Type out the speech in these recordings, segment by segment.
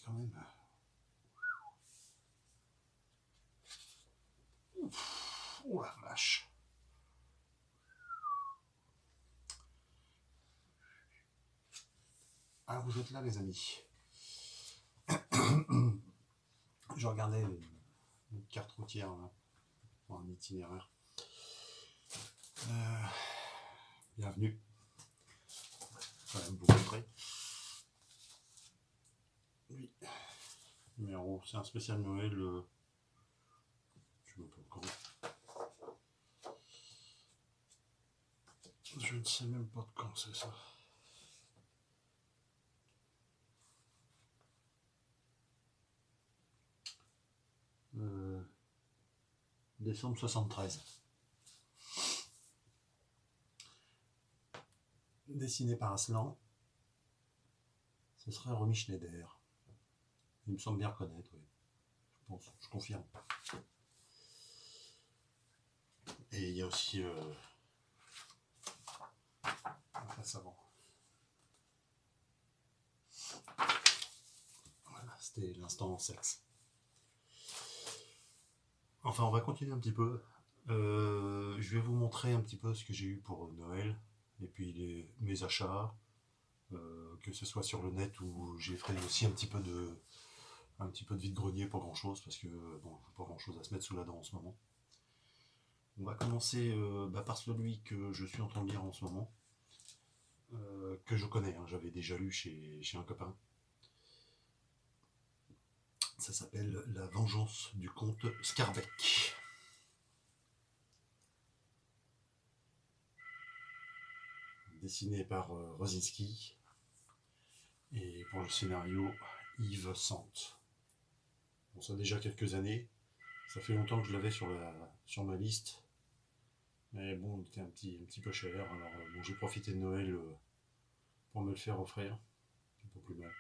quand même. Ouf, oh la vache. Ah, vous êtes là, les amis. Je regardais une carte routière là, pour un itinéraire. Bienvenue. Je vais vous montrer. Oui. Numéro, c'est un spécial Noël. Je ne sais pas quand. Je ne sais même pas de quand c'est ça. Décembre 73. Dessiné par Aslan. Ce serait Romy Schneider. Il me semble bien reconnaître, oui. Je pense, je confirme. Et il y a aussi face avant. Voilà, c'était l'instant sexe. Enfin, on va continuer un petit peu. Je vais vous montrer un petit peu ce que j'ai eu pour Noël. Et puis mes achats. Que ce soit sur le net ou j'ai fait aussi un petit peu de vide-grenier, pas grand chose, parce que bon, pas grand chose à se mettre sous la dent en ce moment. On va commencer par celui que je suis en train de lire en ce moment, que je connais, hein, j'avais déjà lu chez un copain. Ça s'appelle La vengeance du comte Scarbeck. Dessiné par Rosinski. Et pour le scénario, Yves Sante. Bon, ça a déjà quelques années. Ça fait longtemps que je l'avais sur ma liste. Mais bon, il était un petit peu cher. Alors bon, j'ai profité de Noël pour me le faire offrir. C'est pas plus mal.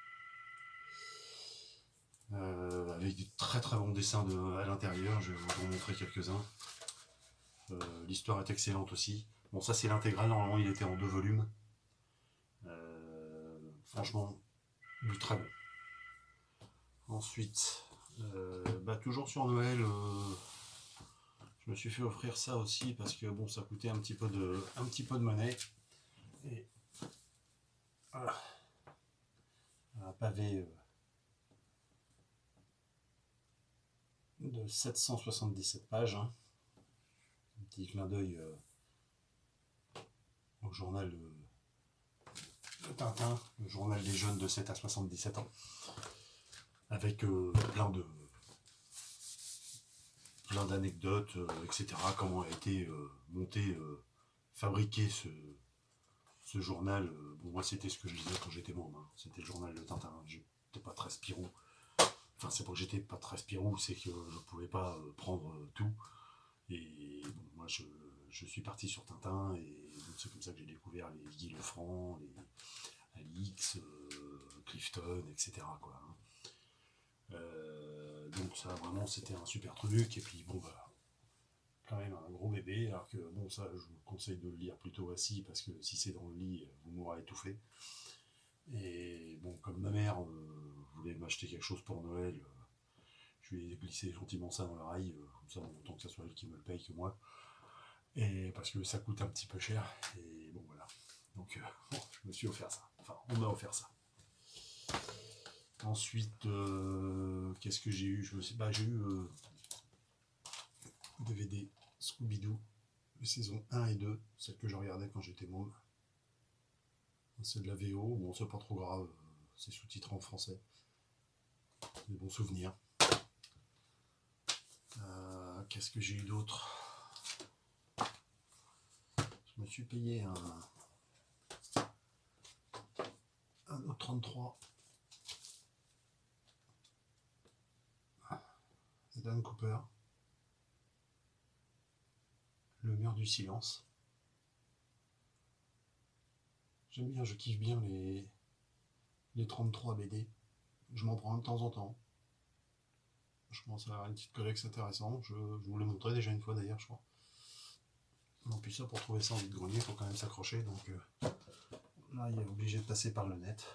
Avec des très très bons dessins à l'intérieur. Je vais vous en montrer quelques-uns. L'histoire est excellente aussi. Bon, ça c'est l'intégrale. Normalement, il était en 2 volumes. Franchement, du très bon. Ensuite, toujours sur Noël, je me suis fait offrir ça aussi parce que bon, ça coûtait un petit peu de monnaie. Et voilà. Un pavé de 777 pages. Hein. Un petit clin d'œil au journal de Tintin, le journal des jeunes de 7 à 77 ans. Avec plein d'anecdotes, etc. Comment a été monté, fabriqué ce journal. Bon, moi, c'était ce que je lisais quand j'étais môme. Hein. C'était le journal de Tintin. J'étais pas très Spirou. Enfin, c'est pas que j'étais pas très Spirou, c'est que je pouvais pas prendre tout. Et bon, moi, je suis parti sur Tintin. Et donc, c'est comme ça que j'ai découvert les Guy Lefranc, les Alix, Clifton, etc. Quoi. Donc ça vraiment c'était un super truc et puis bon bah quand même un gros bébé alors que bon ça je vous conseille de le lire plutôt assis parce que si c'est dans le lit vous mourrez étouffé et bon comme ma mère voulait m'acheter quelque chose pour Noël je lui ai glissé gentiment ça dans l'oreille comme ça autant que ça soit elle qui me le paye que moi et parce que ça coûte un petit peu cher et bon voilà donc bon, je me suis offert ça enfin on m'a offert ça. Ensuite, qu'est-ce que j'ai eu j'ai eu DVD Scooby-Doo, les saisons 1 et 2, celle que je regardais quand j'étais môme. C'est de la VO, bon c'est pas trop grave, c'est sous-titré en français. Des bons souvenirs. Qu'est-ce que j'ai eu d'autre? Je me suis payé un autre 33. Dan Cooper. Le mur du silence. J'aime bien, je kiffe bien les 33 BD. Je m'en prends de temps en temps. Je commence à avoir une petite collection intéressante. Je vous l'ai montré déjà une fois d'ailleurs, je crois. Non, puis ça, pour trouver ça en vide-grenier, il faut quand même s'accrocher. Donc là, il est obligé de passer par le net.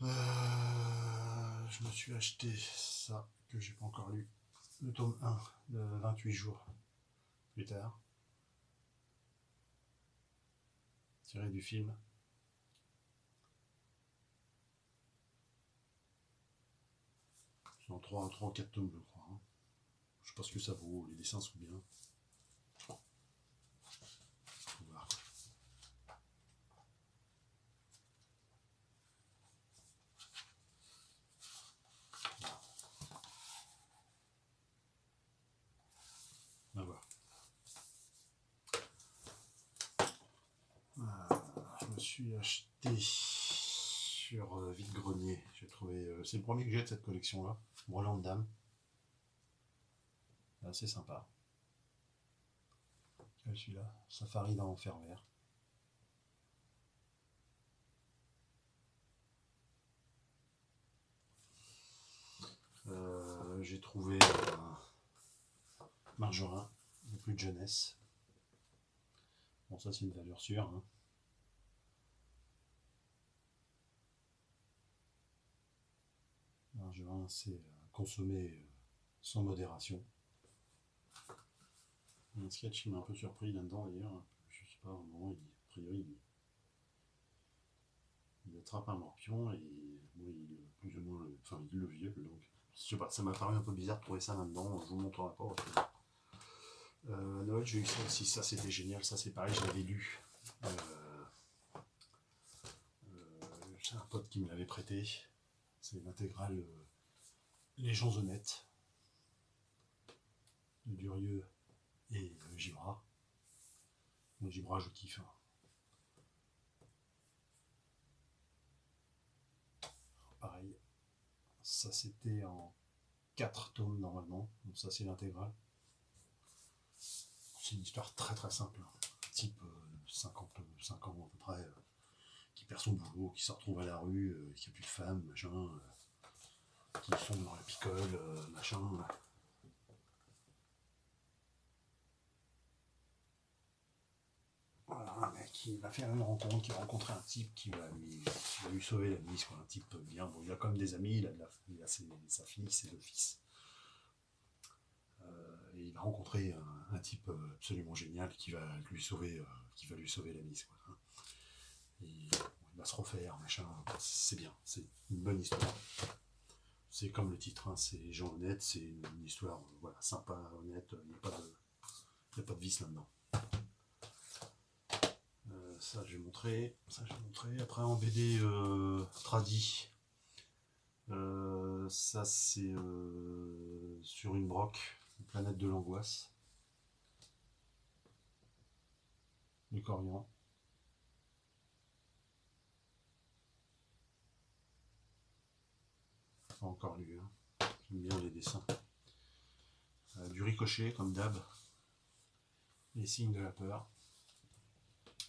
Je me suis acheté ça que j'ai pas encore lu, le tome 1 de 28 jours plus tard, tiré du film. C'est en 3 ou 4 tomes, je crois. Hein. Je sais pas ce que ça vaut, les dessins sont bien. Faut voir. On va voir. Je me suis acheté sur Vide-Grenier. J'ai trouvé. C'est le premier que j'ai de cette collection-là. Brelan de Dame. Assez sympa. Celui-là, Safari dans l'enfer vert. J'ai trouvé Margerin, le plus de jeunesse. Bon, ça c'est une valeur sûre. Hein. Margerin, c'est consommer sans modération. Il y a un sketch qui m'a un peu surpris là-dedans d'ailleurs. Je sais pas, à un moment, a priori, il attrape un morpion et bon, plus ou moins, enfin, il le viole. Donc, je sais pas, ça m'a paru un peu bizarre de trouver ça là-dedans. Je vous montrerai pas. Noël, j'ai eu ça aussi. Ça, c'était génial. Ça, c'est pareil, je l'avais lu. C'est un pote qui me l'avait prêté. C'est l'intégrale Les gens honnêtes de Durieux et Gibra. Donc Gibra, je kiffe. Hein. Pareil, ça c'était en 4 tomes normalement. Donc ça c'est l'intégrale. C'est une histoire très très simple. Type 55 ans à peu près, qui perd son boulot, qui se retrouve à la rue, qui n'a plus de femme, machin, qui sont dans la picole, machin. Voilà, un mec qui va faire une rencontre, qui va rencontrer un type qui va lui sauver la mise, quoi. Un type bien. Bon, il a quand même des amis, il a sa fille, ses 2 fils. Et il va rencontrer un type absolument génial qui va lui sauver la mise, quoi. Et il va se refaire, machin. C'est bien, c'est une bonne histoire. C'est comme le titre, hein, c'est gens honnêtes, c'est une histoire voilà, sympa, honnête, il n'y a pas de vice là-dedans. Ça j'ai montré. Après en BD tradi, ça c'est sur une broque, une planète de l'angoisse. Du Corian. Pas encore lu. Hein. J'aime bien les dessins. Du Ricochet comme d'hab. Les signes de la peur.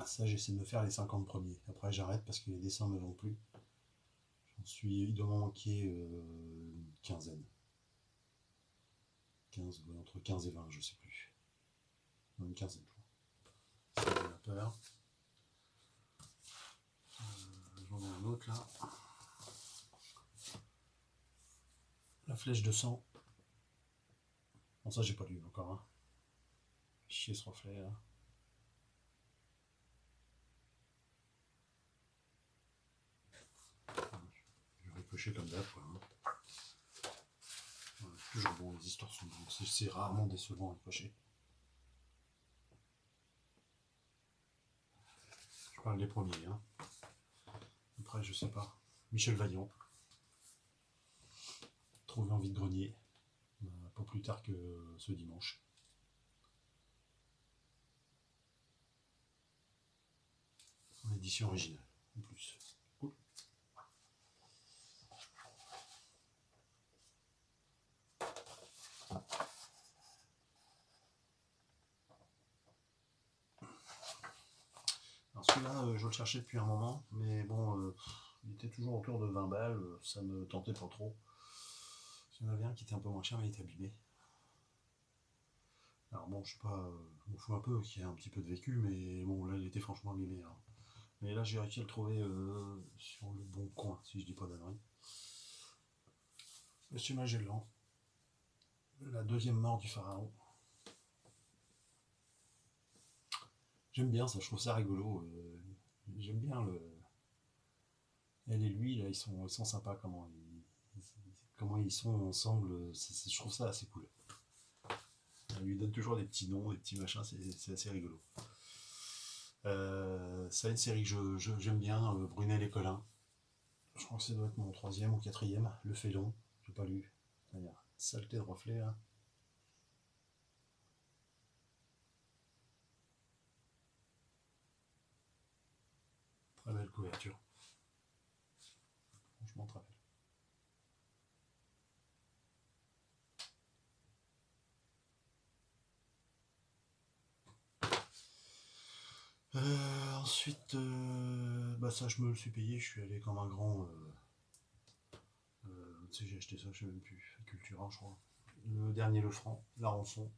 Ça j'essaie de me faire les 50 premiers. Après j'arrête parce que les dessins ne me vont plus. Il doit m'en manquer une quinzaine. Entre 15 et 20, je sais plus. Non, une quinzaine, je crois. C'est de la peur. J'en ai un autre là. La flèche de sang. Bon, ça j'ai pas lu encore. Hein. Chier ce reflet là. Je vais ricocher comme d'hab, quoi. Hein. Ouais, toujours bon, les histoires sont bonnes. C'est rarement décevant à ricocher. Je parle des premiers. Hein. Après, je sais pas. Michel Vaillant. Trouvé en vide-grenier. Pas plus tard que ce dimanche. En édition originale, en plus. Cool. Alors celui-là, je le cherchais depuis un moment, mais bon, il était toujours autour de 20 balles, ça me tentait pas trop. Il y en avait un qui était un peu moins cher, mais il était abîmé. Alors bon, je sais pas, je m'en fous un peu qu'il y ait un petit peu de vécu, mais bon, là, il était franchement abîmé. Alors. Mais là, j'ai réussi à le trouver sur le bon coin, si je dis pas d'annerie. Monsieur Magellan, la deuxième mort du pharaon. J'aime bien ça, je trouve ça rigolo. J'aime bien le. Elle et lui, là, ils sont sympas, comment ils sont ensemble. Je trouve ça assez cool. Elle lui donne toujours des petits noms, des petits machins, c'est assez rigolo. C'est une série que j'aime bien, Brunel et Colin. Je crois que ça doit être mon troisième ou quatrième, Le Félon, j'ai pas lu. Saleté de reflet là. Très belle couverture. Franchement très belle. Ensuite, bah ça je me le suis payé, je suis allé comme un grand. Tu sais, j'ai acheté ça, je sais même plus, Cultura, je crois. Le dernier Le Franc, La Rançon.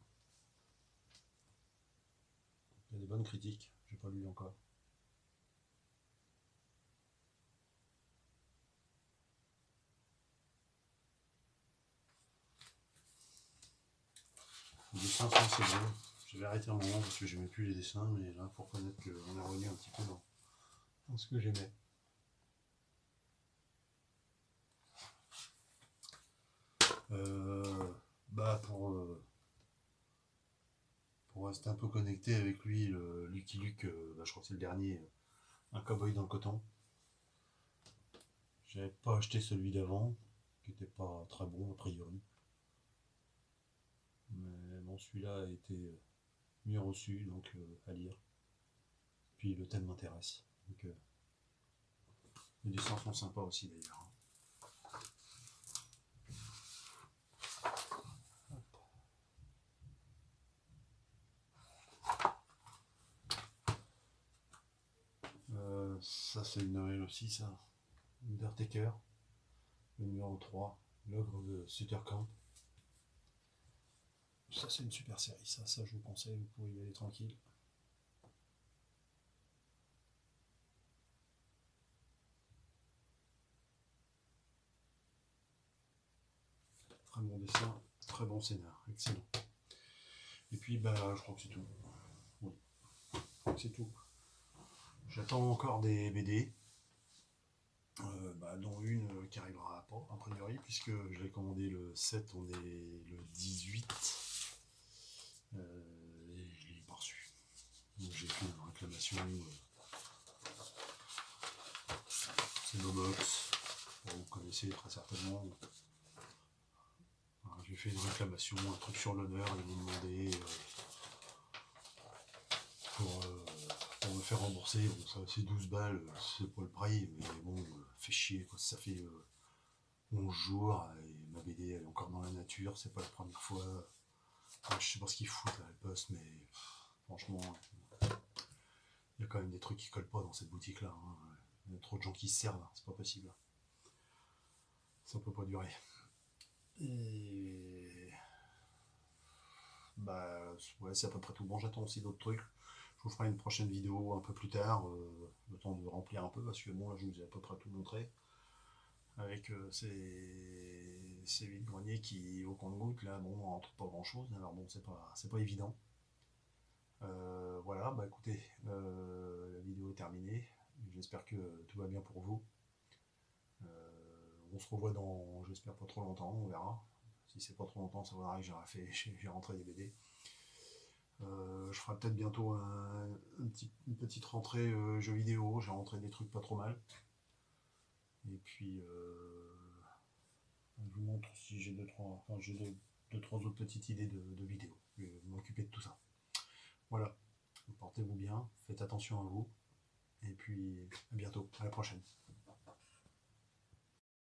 Il y a des bonnes critiques, j'ai pas lu encore. Les dessins sont assez beaux. J'avais arrêté un moment parce que j'aimais plus les dessins, mais là, faut reconnaître qu'on est revenu un petit peu dans ce que j'aimais. Bah pour rester un peu connecté avec lui, le Lucky Luke, bah, je crois que c'est le dernier, un cowboy dans le coton. J'avais pas acheté celui d'avant, qui était pas très bon a priori. Mais bon, celui-là a été mieux reçu, donc à lire. Puis le thème m'intéresse. Donc, les dessins sont sympas aussi d'ailleurs. Ça c'est une Noël aussi, ça. Undertaker, le numéro 3, l'œuvre de Sutter Camp. Ça c'est une super série, ça je vous conseille, vous pouvez y aller tranquille. Très bon dessin, très bon scénar, excellent. Et puis bah je crois que c'est tout. Oui, c'est tout. J'attends encore des BD, dont une qui arrivera pas, a priori, puisque je l'ai commandé le 7, on est le 18, et je l'ai pas reçu. Donc j'ai fait une réclamation, c'est Nobox, vous connaissez très certainement. Alors, j'ai fait une réclamation, un truc sur l'honneur, ils m'ont demandé pour me faire rembourser. Bon, ça c'est 12 balles, c'est pas le prix, mais bon, fait chier, quoi. Ça fait 11 jours, et ma BD elle est encore dans la nature, c'est pas la première fois. Enfin, je sais pas ce qu'ils foutent à la poste, mais franchement, il y a quand même des trucs qui collent pas dans cette boutique-là. Hein. Il y a trop de gens qui se servent, hein. C'est pas possible. Ça peut pas durer. Et bah ouais, c'est à peu près tout. Bon, j'attends aussi d'autres trucs. Je vous ferai une prochaine vidéo un peu plus tard, le temps de remplir un peu, parce que bon, là, je vous ai à peu près tout montré. Avec ces vides-greniers qui, au compte-gouttes, là, bon, on rentre pas grand-chose. Alors bon, c'est pas évident. Voilà, bah écoutez, la vidéo est terminée. J'espère que tout va bien pour vous. On se revoit dans, j'espère, pas trop longtemps, on verra. Si c'est pas trop longtemps, ça voudra que j'ai rentré des BD. Je ferai peut-être bientôt une petite rentrée jeux vidéo. J'ai rentré des trucs pas trop mal. Et puis, je vous montre si j'ai deux, trois autres petites idées de vidéos. Je vais m'occuper de tout ça. Voilà. Portez-vous bien, faites attention à vous. Et puis, à bientôt. À la prochaine.